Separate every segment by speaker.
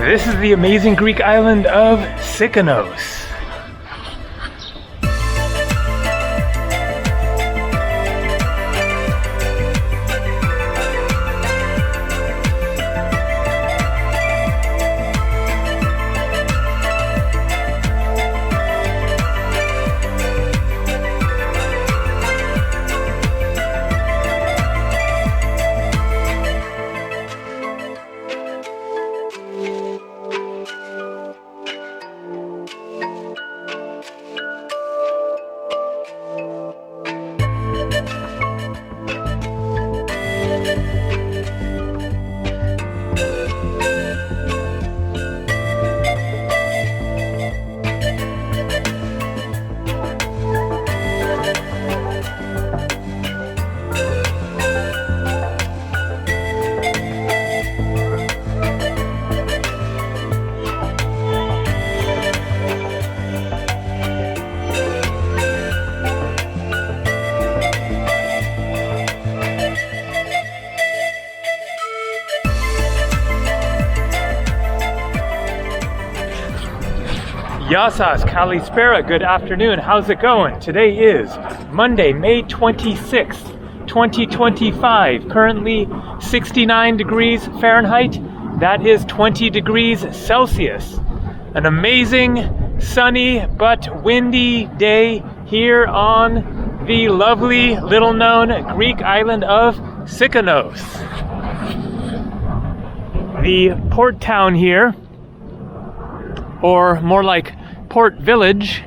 Speaker 1: This is the amazing Greek island of Sikinos. Yasas, Kalispera, good afternoon. How's it going? Today is Monday, May 26th, 2025. Currently 69 degrees Fahrenheit. That is 20 degrees Celsius. An amazing, sunny but windy day here on the lovely, little-known Greek island of Sikinos. The port town here, or more like Port Village.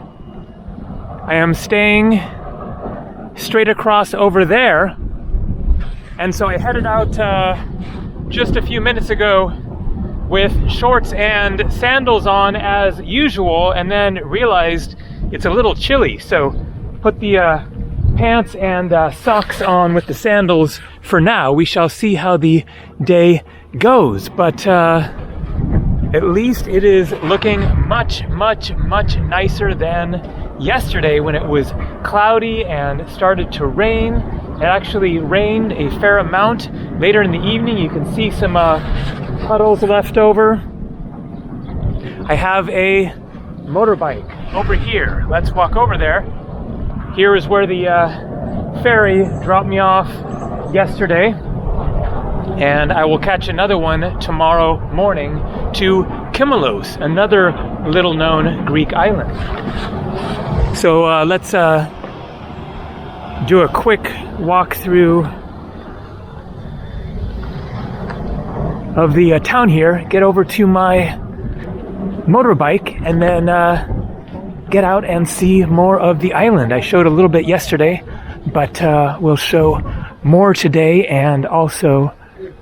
Speaker 1: I am staying straight across over there, and so I headed out just a few minutes ago with shorts and sandals on as usual, and then realized it's a little chilly, so put the pants and socks on with the sandals for now. We shall see how the day goes, but at least it is looking much, much, much nicer than yesterday when it was cloudy and started to rain. It actually rained a fair amount. Later in the evening, you can see some puddles left over. I have a motorbike over here. Let's walk over there. Here is where the ferry dropped me off yesterday, and I will catch another one tomorrow morning to Kymelos, another little-known Greek island. So let's do a quick walkthrough of the town here, get over to my motorbike, and then get out and see more of the island. I showed a little bit yesterday, but we'll show more today and also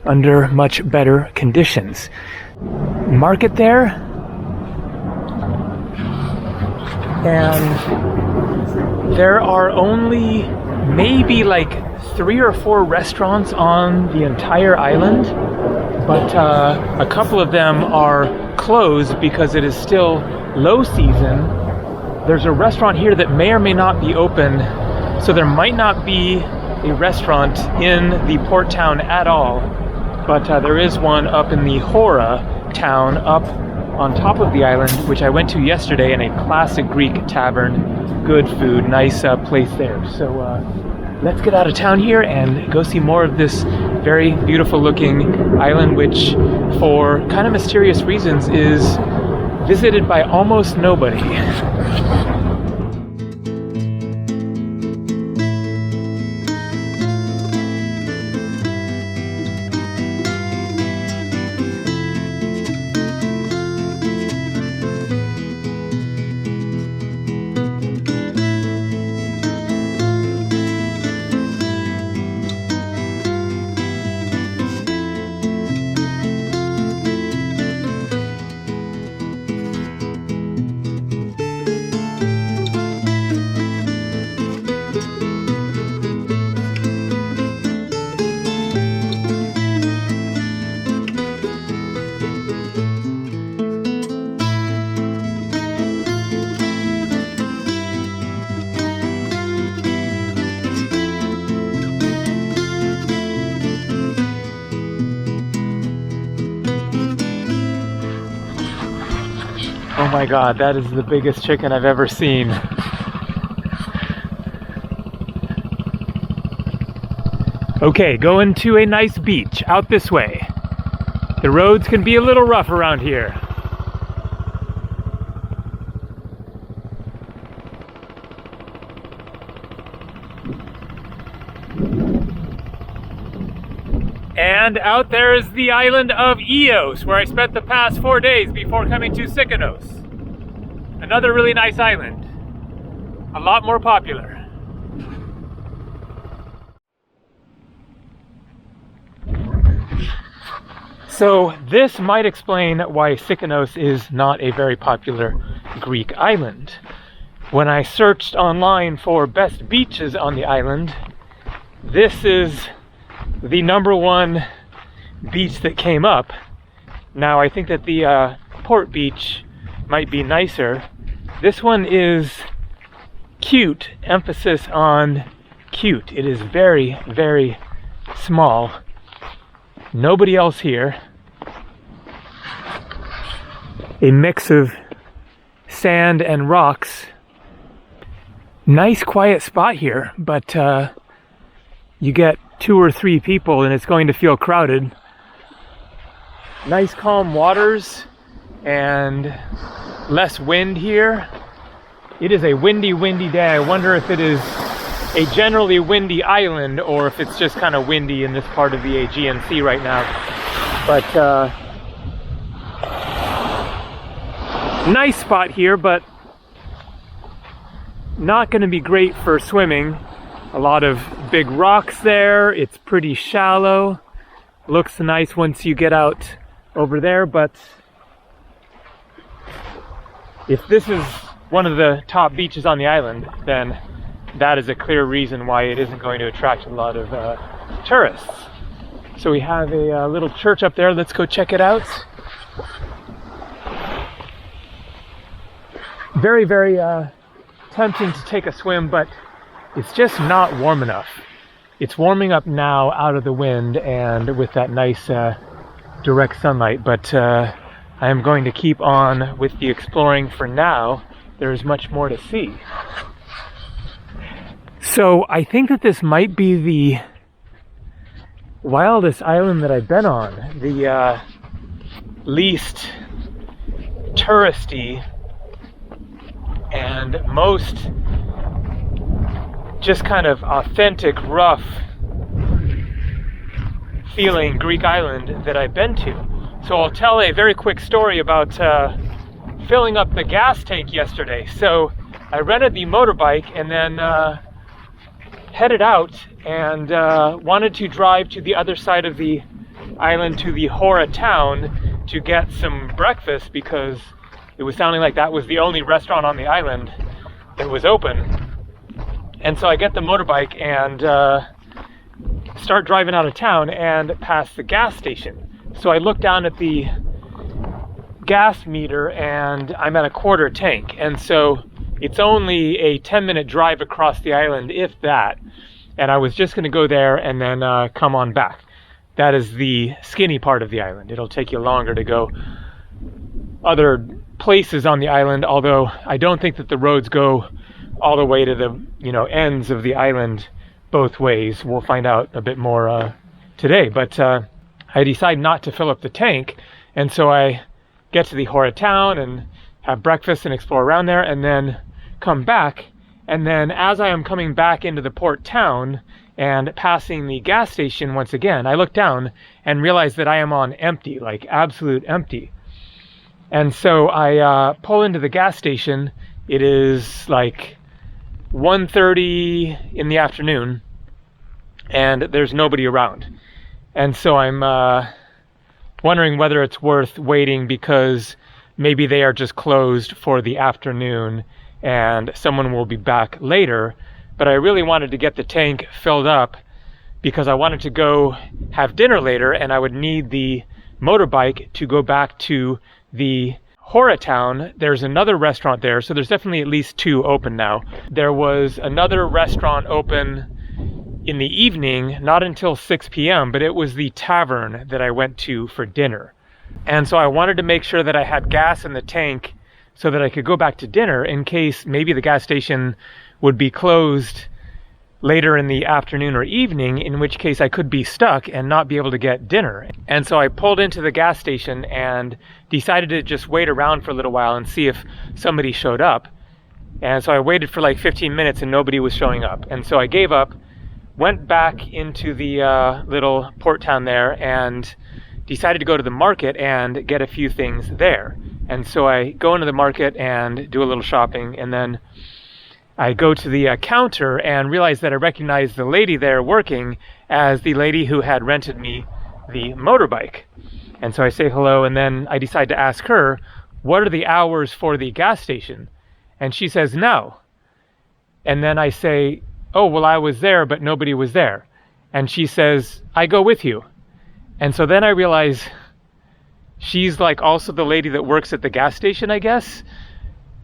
Speaker 1: under much better conditions. Market there, and there are only maybe like 3 or 4 restaurants on the entire island, but a couple of them are closed because it is still low season. There's a restaurant here that may or may not be open, so there might not be a restaurant in the port town at all, but there is one up in the Hora Town up on top of the island, which I went to yesterday, in a classic Greek tavern. Good food, nice place there. So let's get out of town here and go see more of this very beautiful looking island, which for kind of mysterious reasons is visited by almost nobody. my god, that is the biggest chicken I've ever seen. Okay, going to a nice beach out this way. The roads can be a little rough around here. And out there is the island of Eos, where I spent the past 4 days before coming to Sikinos. Another really nice island. A lot more popular. So this might explain why Sikinos is not a very popular Greek island. When I searched online for best beaches on the island, this is the #1 beach that came up. Now I think that the Port Beach might be nicer. This one is cute, emphasis on cute. It is very, very small. Nobody else here. A mix of sand and rocks. Nice quiet spot here, but you get 2 or 3 people and it's going to feel crowded. Nice calm waters and less wind here. It is a windy day. I wonder if it is a generally windy island or if it's just kind of windy in this part of the Aegean Sea right now. But nice spot here, but not going to be great for swimming. A lot of big rocks there. It's pretty shallow. Looks nice once you get out over there, but if this is one of the top beaches on the island, then that is a clear reason why it isn't going to attract a lot of tourists. So we have a little church up there. Let's go check it out. Very, very tempting to take a swim, but it's just not warm enough. It's warming up now out of the wind and with that nice direct sunlight, but I am going to keep on with the exploring for now. There is much more to see. So I think that this might be the wildest island that I've been on, the least touristy and most just kind of authentic, rough feeling Greek island that I've been to. So I'll tell a very quick story about filling up the gas tank yesterday. So I rented the motorbike and then headed out and wanted to drive to the other side of the island to the Hora Town to get some breakfast because it was sounding like that was the only restaurant on the island that was open. And so I get the motorbike and start driving out of town and pass the gas station. So I look down at the gas meter and I'm at a quarter tank. And so it's only a 10-minute drive across the island, if that. And I was just going to go there and then come on back. That is the skinny part of the island. It'll take you longer to go other places on the island, although I don't think that the roads go all the way to the ends of the island both ways. We'll find out a bit more today, but I decide not to fill up the tank, and so I get to the Hora Town and have breakfast and explore around there and then come back. And then as I am coming back into the port town and passing the gas station once again, I look down and realize that I am on empty, like absolute empty. And so I pull into the gas station. It is like 1:30 in the afternoon and there's nobody around. And so I'm wondering whether it's worth waiting because maybe they are just closed for the afternoon and someone will be back later. But I really wanted to get the tank filled up because I wanted to go have dinner later and I would need the motorbike to go back to the Hora Town. There's another restaurant there, so there's definitely at least 2 open now. There was another restaurant open in the evening, not until 6 p.m., but it was the tavern that I went to for dinner. And so I wanted to make sure that I had gas in the tank so that I could go back to dinner in case maybe the gas station would be closed later in the afternoon or evening, in which case I could be stuck and not be able to get dinner. And so I pulled into the gas station and decided to just wait around for a little while and see if somebody showed up. And so I waited for like 15 minutes and nobody was showing up. And so I gave up, went back into the little port town there and decided to go to the market and get a few things there. And so I go into the market and do a little shopping, and then I go to the counter and realize that I recognize the lady there working as the lady who had rented me the motorbike. And so I say hello, and then I decide to ask her, what are the hours for the gas station? And she says, no. And then I say, oh, well, I was there, but nobody was there. And she says, I go with you. And so then I realize she's like also the lady that works at the gas station, I guess.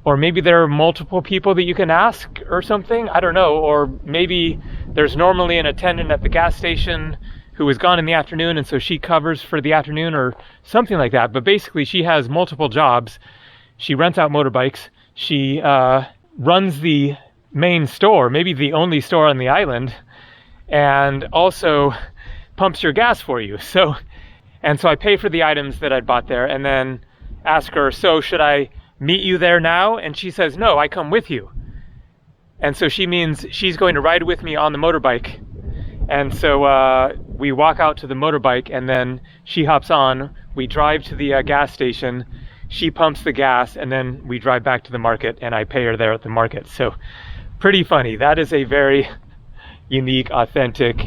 Speaker 1: Or maybe there are multiple people that you can ask or something. I don't know. Or maybe there's normally an attendant at the gas station who is gone in the afternoon, and so she covers for the afternoon or something like that. But basically she has multiple jobs. She rents out motorbikes. She runs the main store, maybe the only store on the island, and also pumps your gas for you. So I pay for the items that I'd bought there and then ask her, so should I meet you there now? And she says, no, I come with you. And so she means she's going to ride with me on the motorbike. And so we walk out to the motorbike, and then she hops on. We drive to the gas station. She pumps the gas, and then we drive back to the market, and I pay her there at the market. So pretty funny. That is a very unique, authentic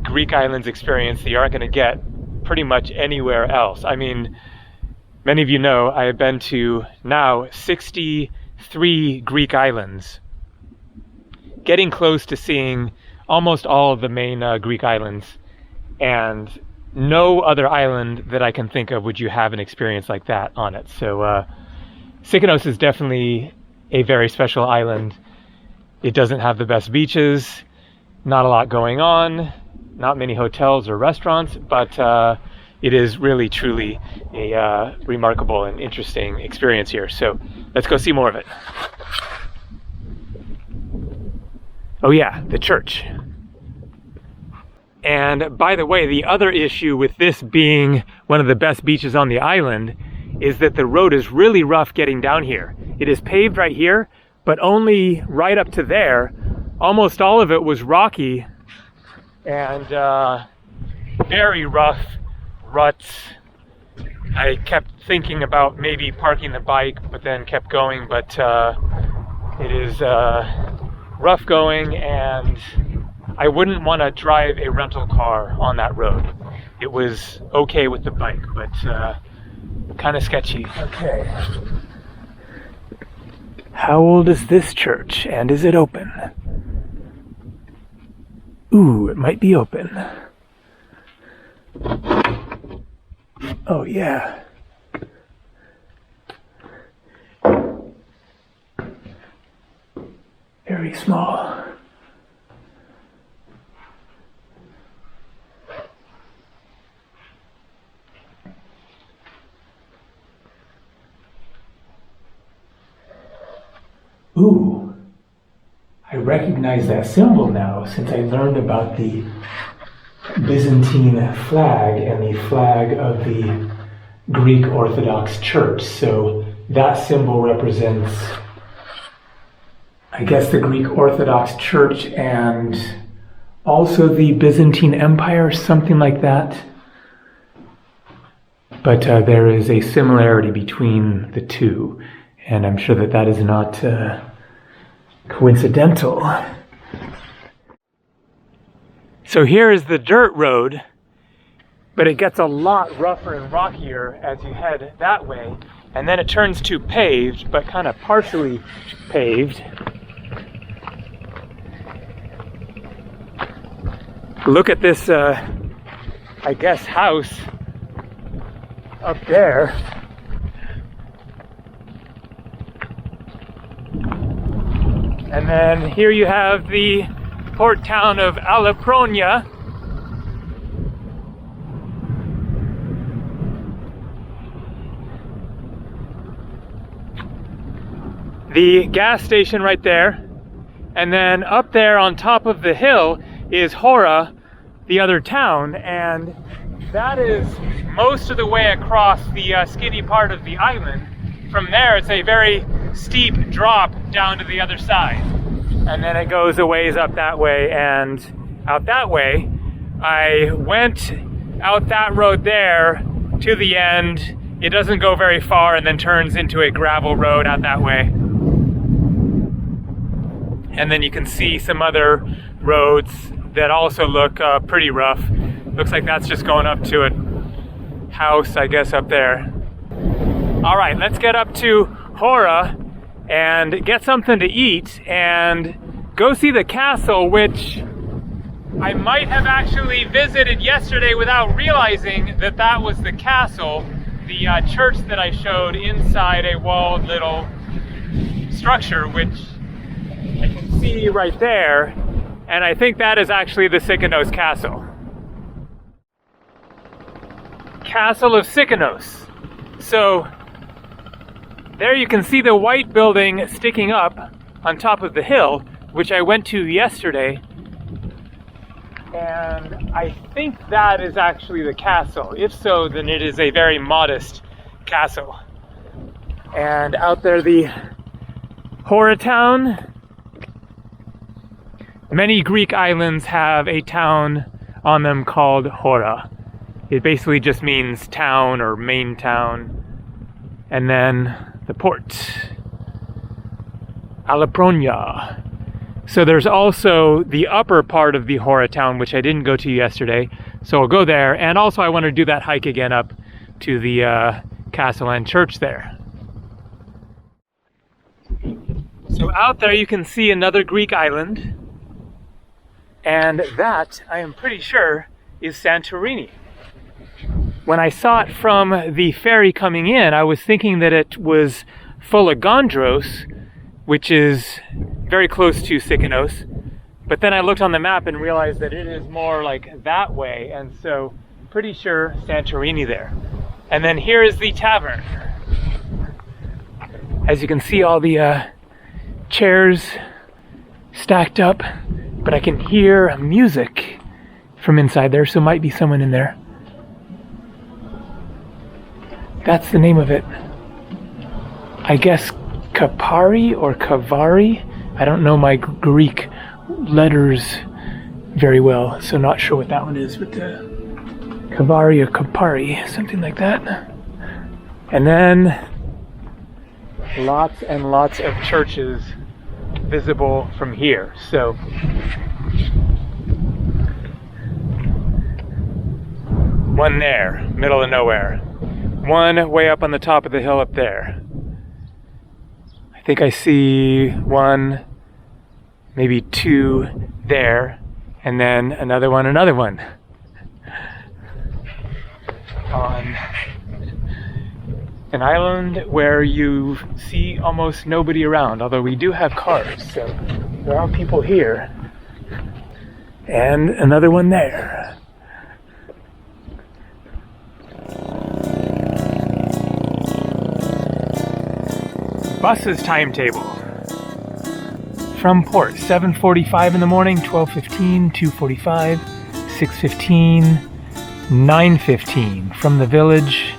Speaker 1: Greek islands experience that you aren't going to get pretty much anywhere else. I mean, many of you know I have been to now 63 Greek islands, getting close to seeing almost all of the main Greek islands, and no other island that I can think of would you have an experience like that on it. So Sikinos is definitely a very special island. It doesn't have the best beaches, not a lot going on, not many hotels or restaurants, but it is really, truly a remarkable and interesting experience here. So let's go see more of it. Oh yeah, the church. And by the way, the other issue with this being one of the best beaches on the island is that the road is really rough getting down here. It is paved right here, but only right up to there. Almost all of it was rocky and very rough ruts. I kept thinking about maybe parking the bike, but then kept going. But it is rough going, and I wouldn't want to drive a rental car on that road. It was okay with the bike, but kind of sketchy. Okay. How old is this church, and is it open? Ooh, it might be open. Oh yeah. Very small. Ooh, I recognize that symbol now since I learned about the Byzantine flag and the flag of the Greek Orthodox Church. So that symbol represents, I guess, the Greek Orthodox Church and also the Byzantine Empire, something like that. But there is a similarity between the two, and I'm sure that that is not coincidental. So here is the dirt road, but it gets a lot rougher and rockier as you head that way, and then it turns to paved, but kind of partially paved. Look at this, I guess, house up there. And then here you have the port town of Alapronia. the gas station right there. And then up there on top of the hill is Hora, the other town, and that is most of the way across the skinny part of the island. From there, it's a very steep drop down to the other side. And then it goes a ways up that way and out that way. I went out that road there to the end. It doesn't go very far and then turns into a gravel road out that way. And then you can see some other roads that also look pretty rough. Looks like that's just going up to a house, I guess, up there. All right, let's get up to Hora and get something to eat and go see the castle, which I might have actually visited yesterday without realizing that that was the castle, the church that I showed inside a walled little structure, which I can see right there, and I think that is actually the Sikinos castle. Castle of Sikinos. So there you can see the white building sticking up on top of the hill, which I went to yesterday, and I think that is actually the castle. If so, then it is a very modest castle. And out there, the Hora Town. Many Greek islands have a town on them called Hora. It basically just means town or main town. And then the port, Alapronia. So there's also the upper part of the Hora Town, which I didn't go to yesterday. So I'll go there. And also I want to do that hike again up to the castle and church there. So out there you can see another Greek island. And that, I am pretty sure, is Santorini. When I saw it from the ferry coming in, I was thinking that it was Fagandros, which is very close to Sikinos. But then I looked on the map and realized that it is more like that way, and so pretty sure Santorini there. And then here is the tavern. As you can see, all the chairs stacked up, but I can hear music from inside there, so might be someone in there. That's the name of it. I guess Kapari or Kavari. I don't know my Greek letters very well, so not sure what that one is, but Kavari or Kapari, something like that. And then lots and lots of churches visible from here. So one there, middle of nowhere. One way up on the top of the hill up there. I think I see one, maybe two there, and then another one. On an island where you see almost nobody around, although we do have cars, so there are people here. And another one there. Bus's timetable. From port, 7:45 in the morning, 12:15, 2:45, 6:15, 9:15. From the village,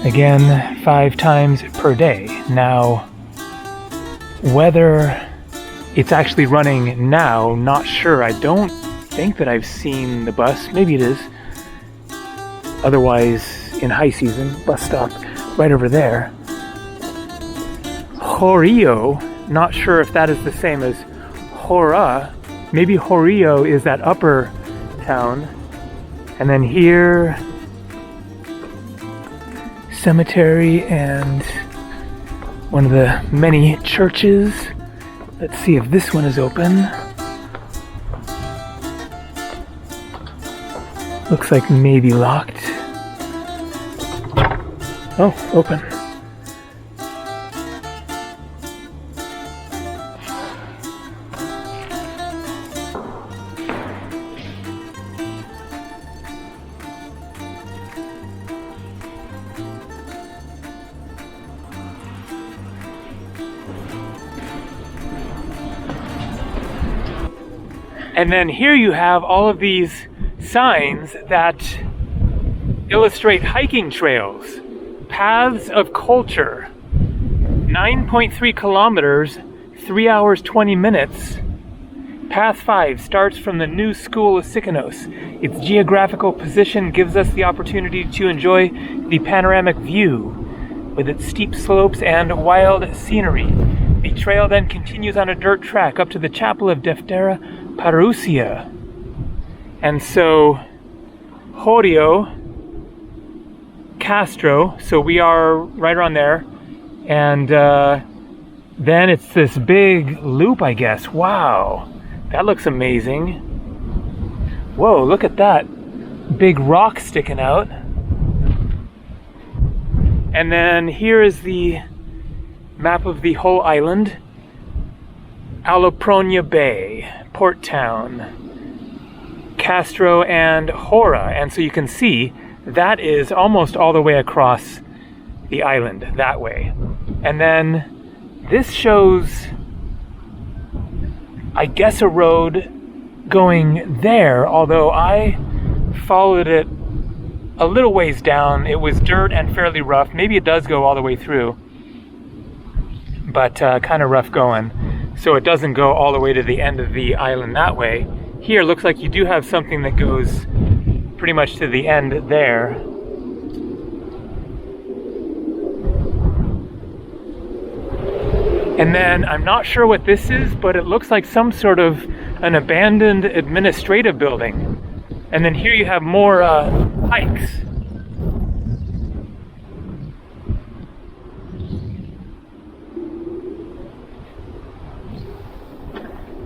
Speaker 1: again, 5 times per day. Now, whether it's actually running now, not sure. I don't think that I've seen the bus. Maybe it is. Otherwise, in high season, bus stop right over there. Horio, not sure if that is the same as Hora. Maybe Horio is that upper town. And then here, cemetery and one of the many churches. Let's see if this one is open. Looks like maybe locked. Oh, open. And then here you have all of these signs that illustrate hiking trails. Paths of Culture, 9.3 kilometers, 3 hours 20 minutes. Path 5 starts from the new school of Sikinos. Its geographical position gives us the opportunity to enjoy the panoramic view with its steep slopes and wild scenery. The trail then continues on a dirt track up to the chapel of Deftera Parousia. And so, Horio Castro, so we are right around there, and then it's this big loop, I guess. Wow, that looks amazing. Whoa, look at that big rock sticking out. And then here is the map of the whole island. Alopronia Bay, Port Town, Castro, and Hora. And so you can see that is almost all the way across the island that way. And then this shows, I guess, a road going there, although I followed it a little ways down. It was dirt and fairly rough. Maybe it does go all the way through, but kind of rough going. So it doesn't go all the way to the end of the island that way. Here looks like you do have something that goes pretty much to the end there. And then I'm not sure what this is, but it looks like some sort of an abandoned administrative building. And then here you have more hikes.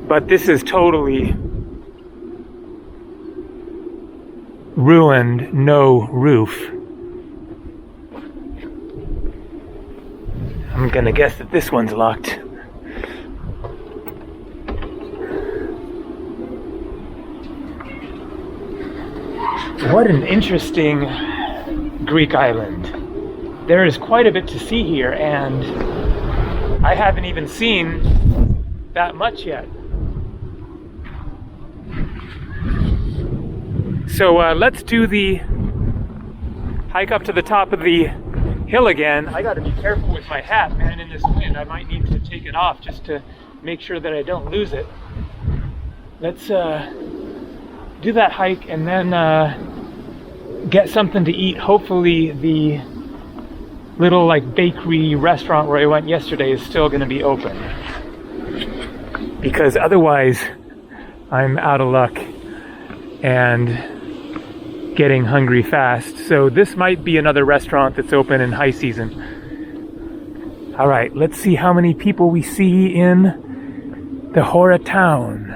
Speaker 1: But this is totally ruined, no roof. I'm gonna guess that this one's locked. What an interesting Greek island. There is quite a bit to see here, and I haven't even seen that much yet. So let's do the hike up to the top of the hill again. I gotta be careful with my hat, man, in this wind. I might need to take it off just to make sure that I don't lose it. Let's do that hike and then get something to eat. Hopefully the little like bakery restaurant where I went yesterday is still gonna be open, because otherwise I'm out of luck and getting hungry fast. So this might be another restaurant that's open in high season. All right, let's see how many people we see in the Hora Town.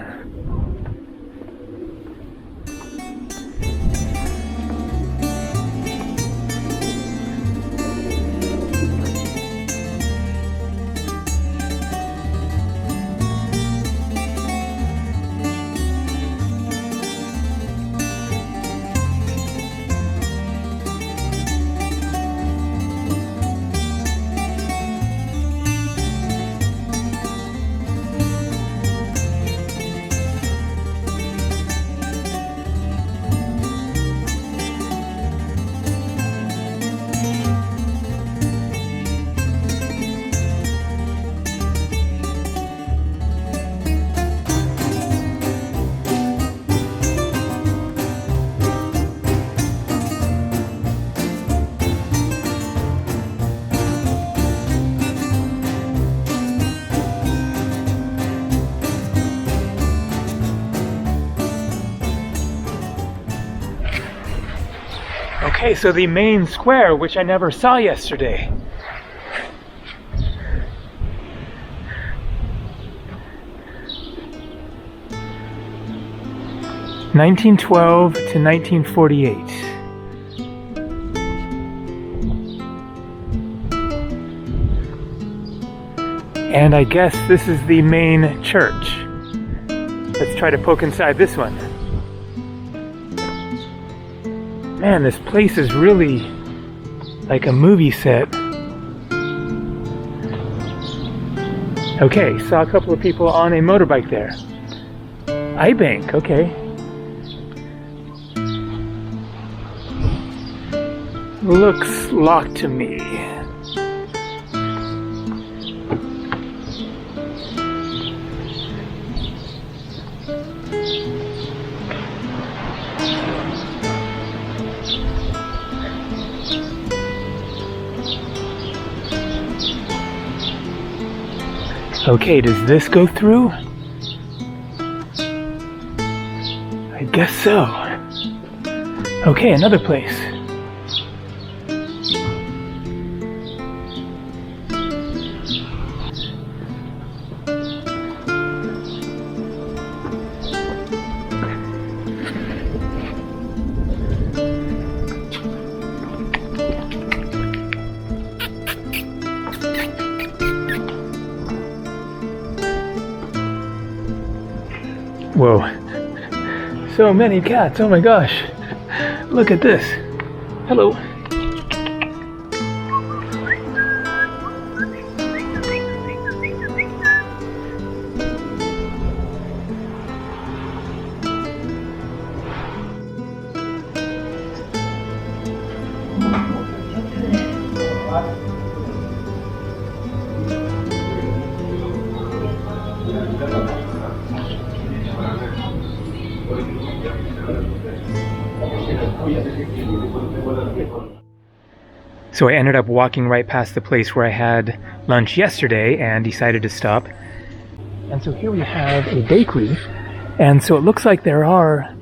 Speaker 1: Okay, so the main square, which I never saw yesterday. (1912 to 1948). And I guess this is the main church. Let's try to poke inside this one. Man, this place is really like a movie set. Okay, saw a couple of people on a motorbike there. iBank, okay. Looks locked to me. Okay, does this go through? I guess so. Okay, another place. Whoa, so many cats, oh my gosh, look at this. Hello. So I ended up walking right past the place where I had lunch yesterday and decided to stop. And so here we have a bakery. And so it looks like there are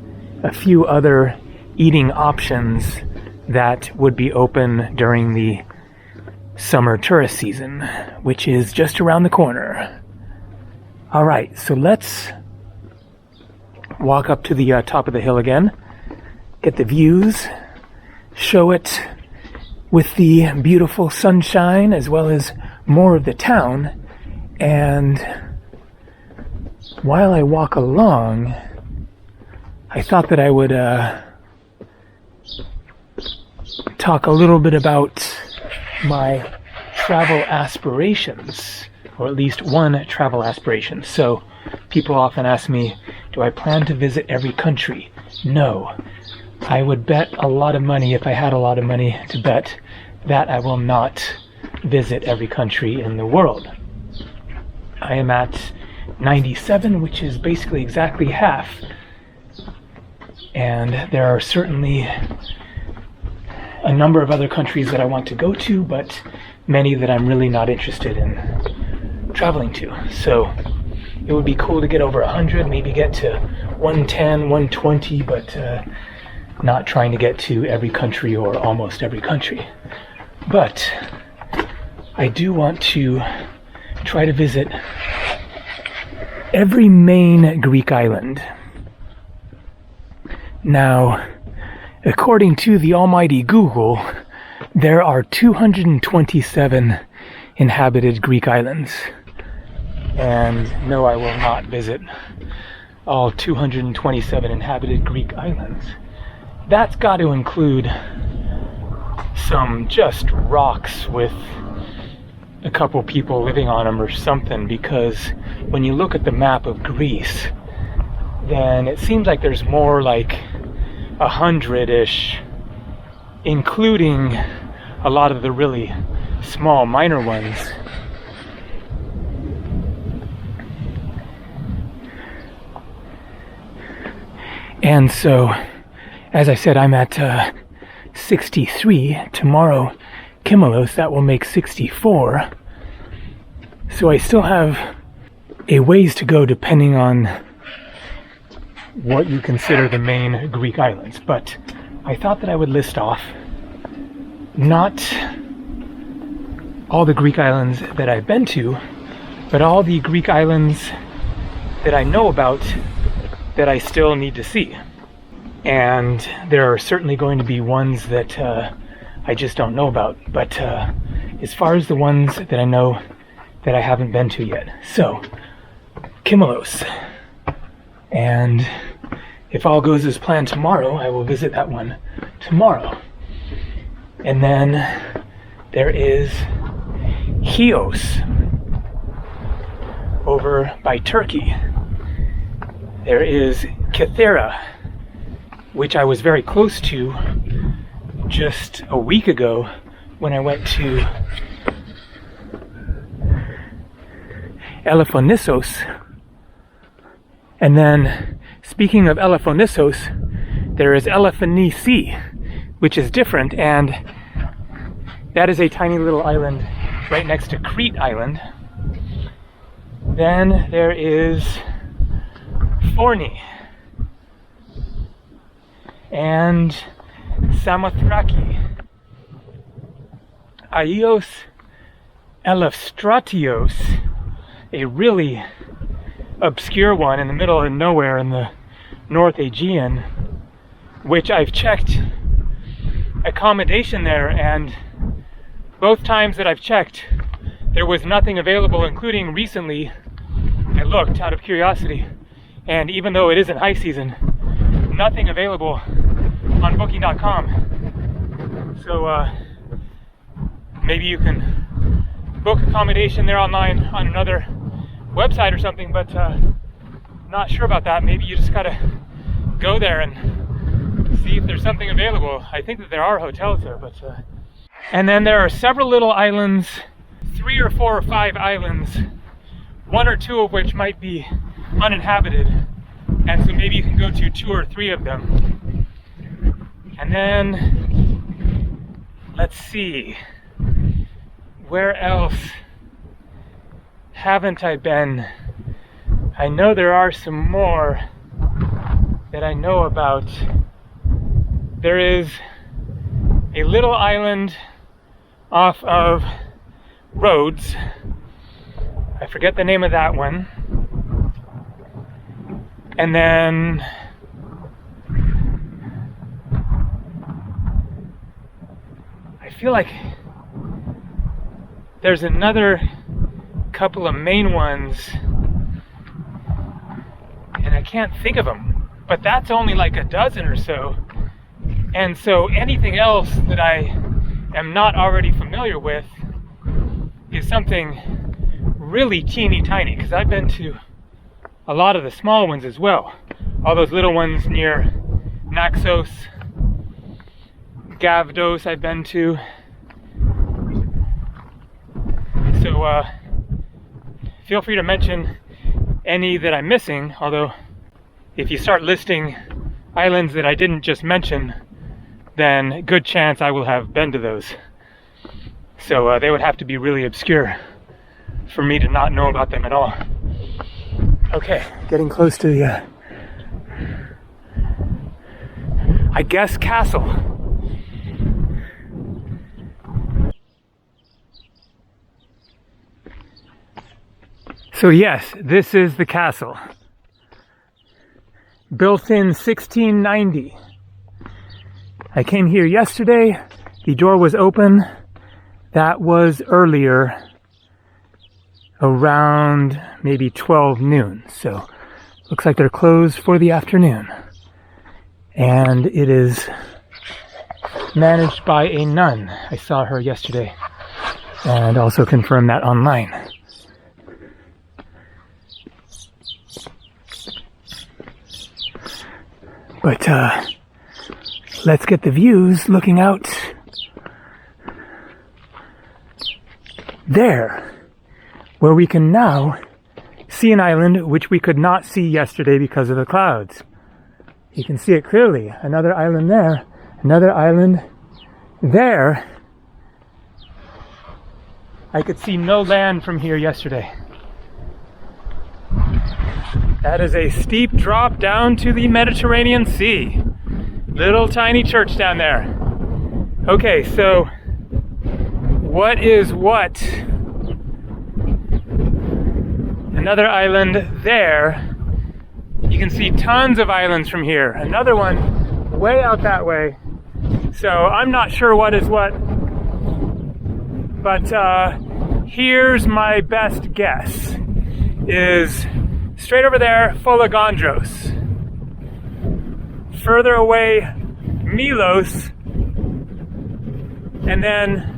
Speaker 1: a few other eating options that would be open during the summer tourist season, which is just around the corner. All right, so let's walk up to the top of the hill again, get the views, show it with the beautiful sunshine as well as more of the town. And while I walk along, I thought that I would talk a little bit about my travel aspirations, or at least one travel aspiration. So people often ask me, do I plan to visit every country? No. I would bet a lot of money, if I had a lot of money to bet, that I will not visit every country in the world. I am at 97, which is basically exactly half. And there are certainly a number of other countries that I want to go to, but many that I'm really not interested in traveling to. So it would be cool to get over 100, maybe get to 110, 120, but not trying to get to every country or almost every country. But I do want to try to visit every main Greek island. Now, according to the almighty Google, there are 227 inhabited Greek islands. And no, I will not visit all 227 inhabited Greek islands. That's got to include some just rocks with a couple people living on them or something, because when you look at the map of Greece, then it seems like there's more like 100-ish, including a lot of the really small minor ones. And so, as I said, I'm at 63. Tomorrow, Kimilos, that will make 64. So I still have a ways to go depending on what you consider the main Greek islands. But I thought that I would list off not all the Greek islands that I've been to, but all the Greek islands that I know about that I still need to see. And there are certainly going to be ones that I just don't know about. But as far as the ones that I know that I haven't been to yet. So, Kimilos. And if all goes as planned tomorrow, I will visit that one tomorrow. And then there is Chios over by Turkey. There is Kythera, which I was very close to just a week ago when I went to Elephonissos. And then, speaking of Elephonissos, there is Elephonisi, which is different, and that is a tiny little island right next to Crete Island. Then there is Forni and Samothraki, Aios Elefstratios, a really obscure one in the middle of nowhere in the North Aegean, which I've checked accommodation there, and both times that I've checked, there was nothing available, including recently. I looked out of curiosity, and even though it isn't high season, nothing available on booking.com. So maybe you can book accommodation there online on another website or something, but not sure about that. Maybe you just gotta go there and see if there's something available. I think that there are hotels there, but and then there are several little islands, 3 or 4 or 5 islands, 1 or 2 of which might be uninhabited, and so maybe you can go to 2 or 3 of them. And then let's see, where else haven't I been? I know there are some more that I know about. There is a little island off of Rhodes. I forget the name of that one. And then I feel like there's another couple of main ones, and I can't think of them, but that's only like a dozen or so. And so anything else that I am not already familiar with is something really teeny tiny, because I've been to a lot of the small ones as well. All those little ones near Naxos, Gavdos I've been to. So feel free to mention any that I'm missing, although if you start listing islands that I didn't just mention, then good chance I will have been to those. So they would have to be really obscure for me to not know about them at all. Okay, getting close to the, I guess, castle. So yes, this is the castle. Built in 1690. I came here yesterday. The door was open. That was earlier, around maybe 12 noon. So looks like they're closed for the afternoon. And it is managed by a nun. I saw her yesterday and also confirmed that online. But let's get the views looking out there, where we can now see an island which we could not see yesterday because of the clouds. You can see it clearly. Another island there, another island there. I could see no land from here yesterday. That is a steep drop down to the Mediterranean Sea. Little tiny church down there. Okay, so what is what? Another island there. You can see tons of islands from here. Another one way out that way. So I'm not sure what is what, but here's my best guess. Is straight over there, Fagandros. Further away, Milos. And then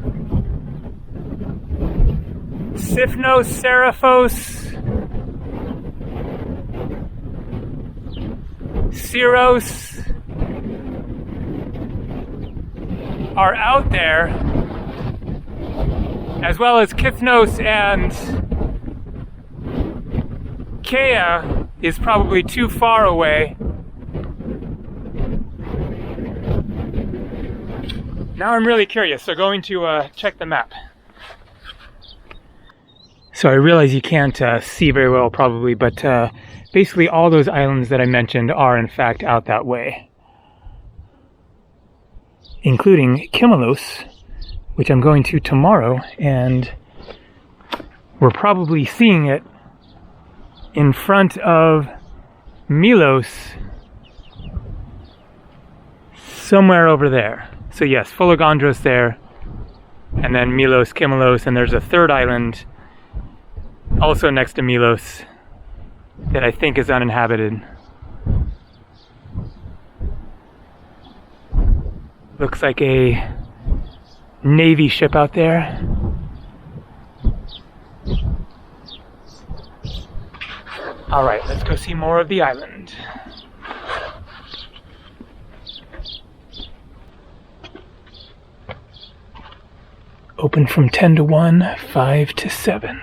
Speaker 1: Sifnos, Seraphos. Syros are out there, as well as Kithnos, and Kea is probably too far away. Now I'm really curious, so going to check the map. So I realize you can't see very well probably, but basically all those islands that I mentioned are in fact out that way. Including Kimelos, which I'm going to tomorrow, and we're probably seeing it in front of Milos somewhere over there. So yes, Fologandros there, and then Milos, Kimelos, and there's a third island also next to Milos that I think is uninhabited. Looks like a Navy ship out there. All right, let's go see more of the island. Open from 10 to 1, 5 to 7.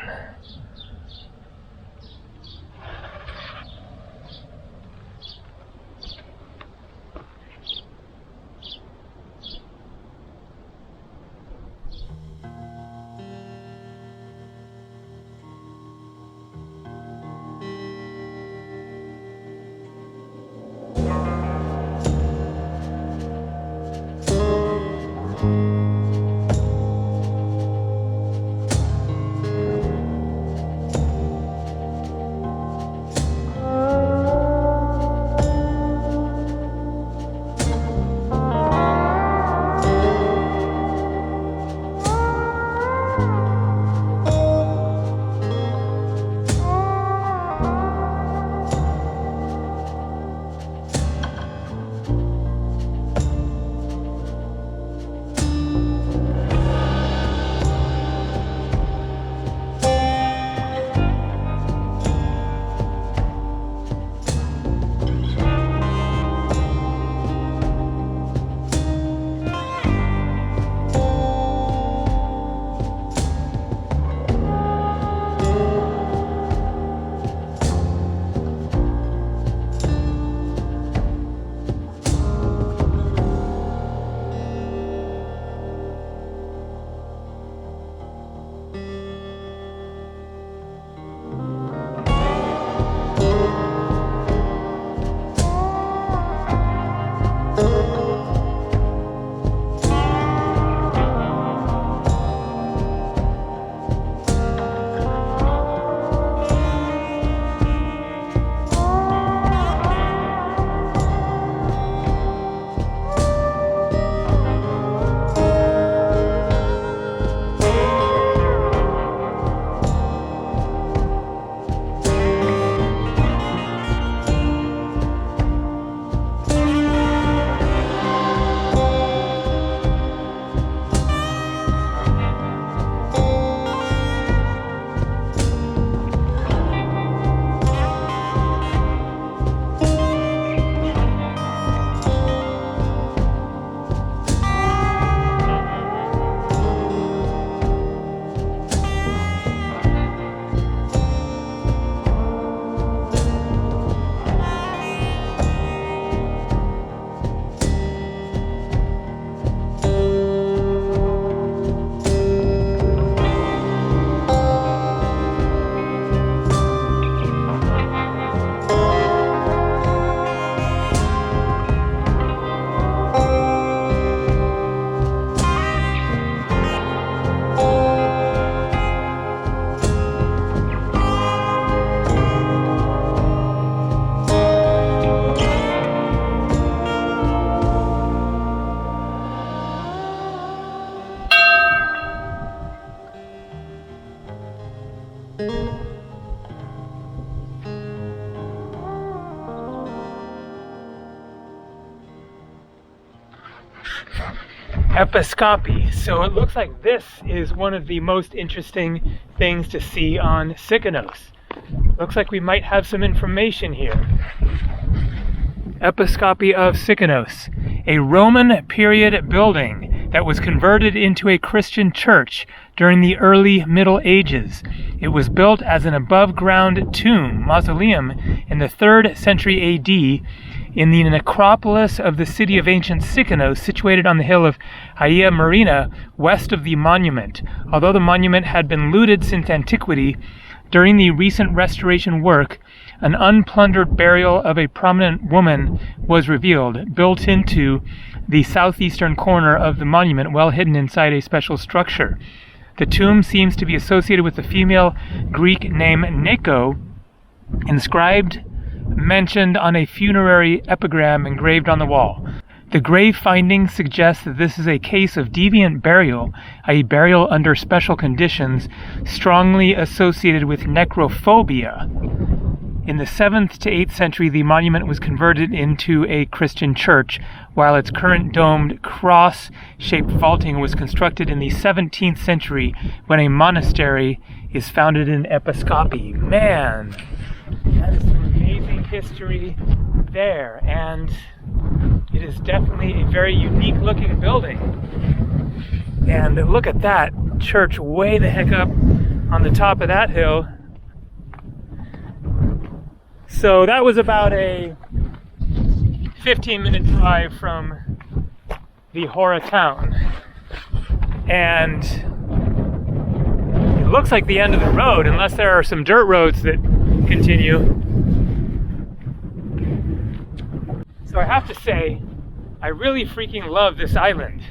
Speaker 2: Episcopy. So it looks like this is one of the most interesting things to see on Sikinos. Looks like we might have some information here.
Speaker 1: Episcopy of Sikinos, a Roman period building that was converted into a Christian church during the early Middle Ages. It was built as an above-ground tomb, mausoleum, in the 3rd century AD in the necropolis of the city of ancient Sikinos, situated on the hill of Hagia Marina, west of the monument. Although the monument had been looted since antiquity, during the recent restoration work, an unplundered burial of a prominent woman was revealed, built into the southeastern corner of the monument, well hidden inside a special structure. The tomb seems to be associated with the female Greek name Neko, inscribed, mentioned on a funerary epigram engraved on the wall. The grave findings suggest that this is a case of deviant burial, i.e. burial under special conditions, strongly associated with necrophobia. In the 7th to 8th century, the monument was converted into a Christian church, while its current domed cross-shaped vaulting was constructed in the 17th century when a monastery is founded in Episcopy. Man, that is some amazing history there, and it is definitely a very unique looking building. And look at that church way the heck up on the top of that hill. So that was about a 15-minute drive from the Hora Town. And it looks like the end of the road, unless there are some dirt roads that continue. So I have to say, I really freaking love this island.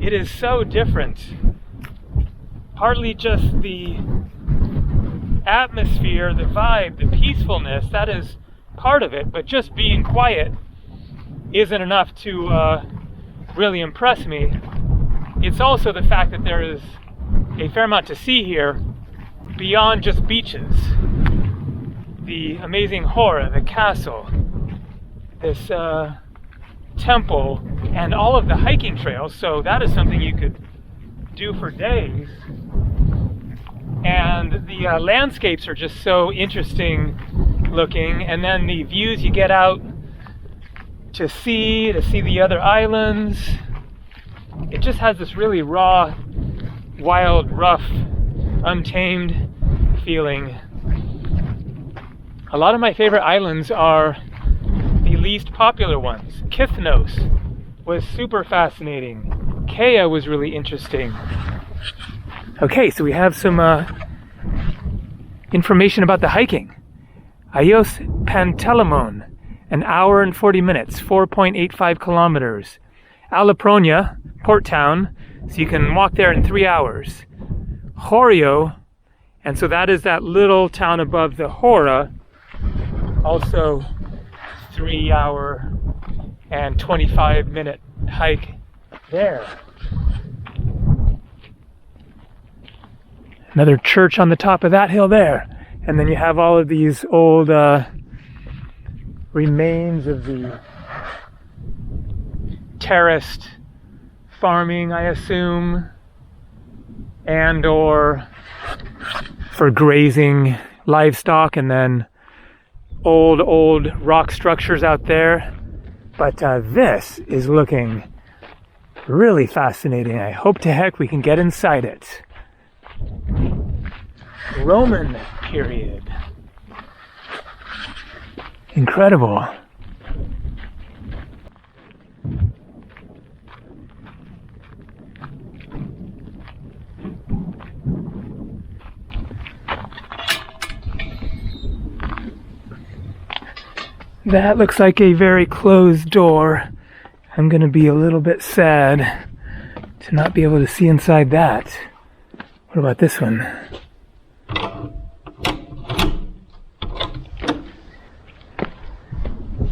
Speaker 1: It is so different. Partly just the atmosphere, the vibe, the peacefulness, that is part of it, but just being quiet isn't enough to really impress me. It's also the fact that there is a fair amount to see here beyond just beaches. The amazing Hora, the castle, this temple, and all of the hiking trails, so that is something you could do for days. And the landscapes are just so interesting looking, and then the views you get out to see the other islands. It just has this really raw, wild, rough, untamed feeling. A lot of my favorite islands are the least popular ones. Kythnos was super fascinating. Kea was really interesting. Okay, so we have some information about the hiking. Ios Pantelimon, an hour and 40 minutes, 4.85 kilometers. Alapronia, port town, so you can walk there in 3 hours. Horio, and so that is that little town above the Hora, also 3 hour and 25-minute hike there. Another church on the top of that hill there. And then you have all of these old remains of the terraced farming, I assume, and or for grazing livestock, and then old rock structures out there. But this is looking really fascinating. I hope to heck we can get inside it. Roman period. Incredible. That looks like a very closed door. I'm going to be a little bit sad to not be able to see inside that. What about this one?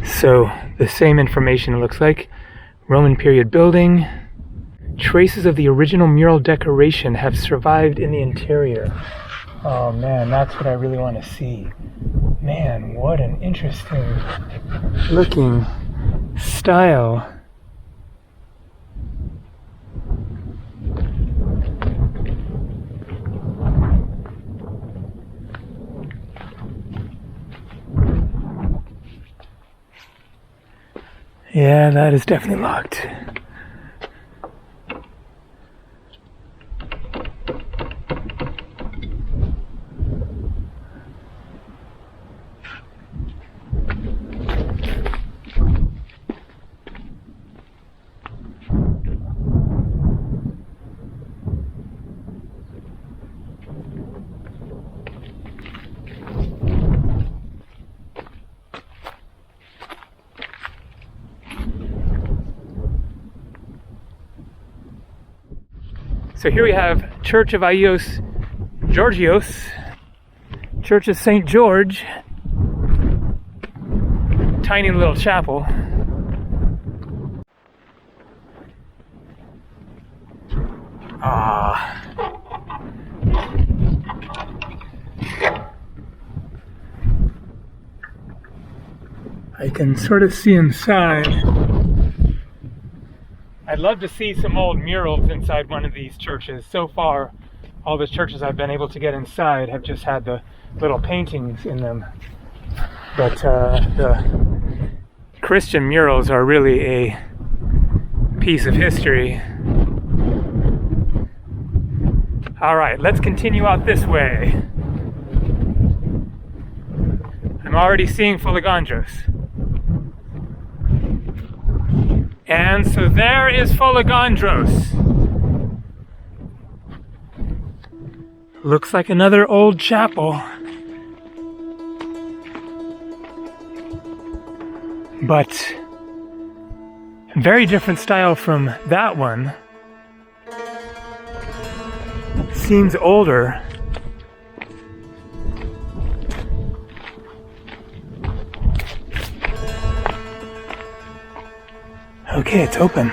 Speaker 1: So, the same information, it looks like. Roman period building. Traces of the original mural decoration have survived in the interior. Oh man, that's what I really want to see. Man, what an interesting looking style. Yeah, that is definitely locked. So here we have Church of Ios Georgios, Church of St. George, tiny little chapel. I can sort of see inside. I'd love to see some old murals inside one of these churches. So far, all the churches I've been able to get inside have just had the little paintings in them. But the Christian murals are really a piece of history. All right, let's continue out this way. I'm already seeing Fagandros. And so there is Fagandros. Looks like another old chapel. But very different style from that one. Seems older. Okay, it's open.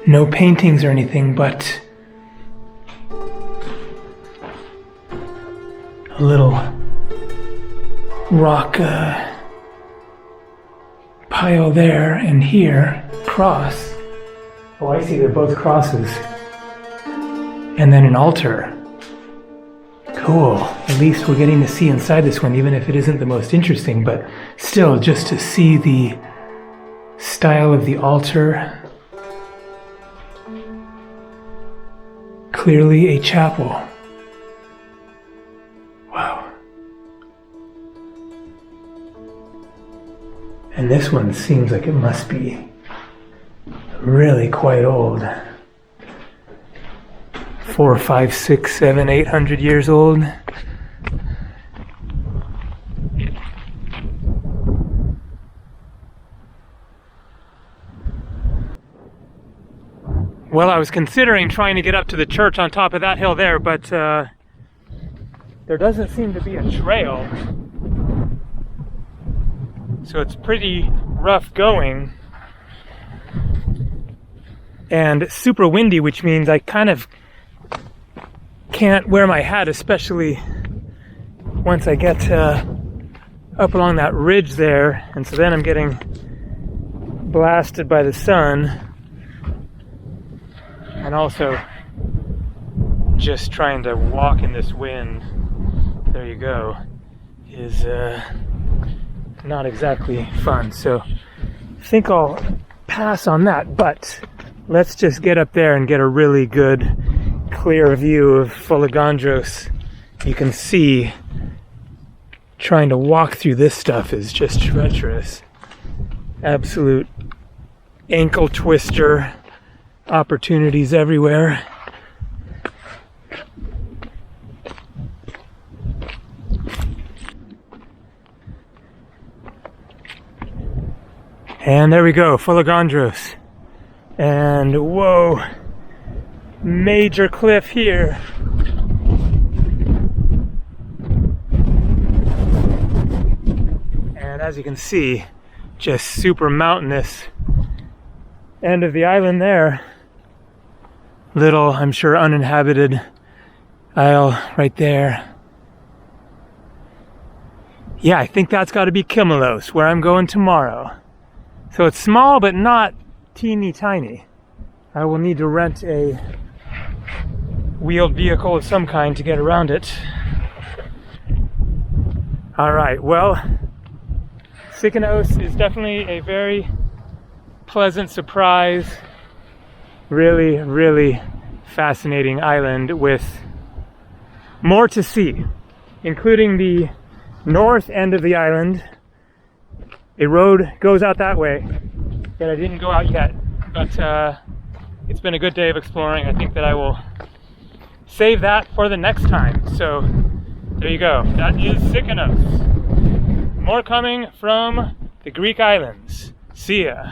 Speaker 1: No paintings or anything, but a little rock pile there and here, cross. Oh, I see, they're both crosses. And then an altar. Cool. At least we're getting to see inside this one, even if it isn't the most interesting, but still, just to see the style of the altar. Clearly a chapel. Wow. And this one seems like it must be really quite old. 4, 5, 6, 7, 800 years old. Well, I was considering trying to get up to the church on top of that hill there, but there doesn't seem to be a trail. So it's pretty rough going. And super windy, which means I kind of can't wear my hat, especially once I get up along that ridge there. And so then I'm getting blasted by the sun. And also just trying to walk in this wind, there you go, is not exactly fun. So I think I'll pass on that, but let's just get up there and get a really good clear view of Fagandros. You can see trying to walk through this stuff is just treacherous. Absolute ankle twister opportunities everywhere. And there we go, Fagandros. And whoa, major cliff here. And as you can see, just super mountainous end of the island there. Little, I'm sure, uninhabited isle right there. Yeah, I think that's got to be Kimelos, where I'm going tomorrow. So it's small, but not teeny tiny. I will need to rent a wheeled vehicle of some kind to get around it. All right, well, Sikinos is definitely a very pleasant surprise. Really, really fascinating island with more to see, including the north end of the island. A road goes out that way that I didn't go out yet, but it's been a good day of exploring. I think that I will save that for the next time. So there you go. That is Sikinos. More coming from the Greek islands. See ya.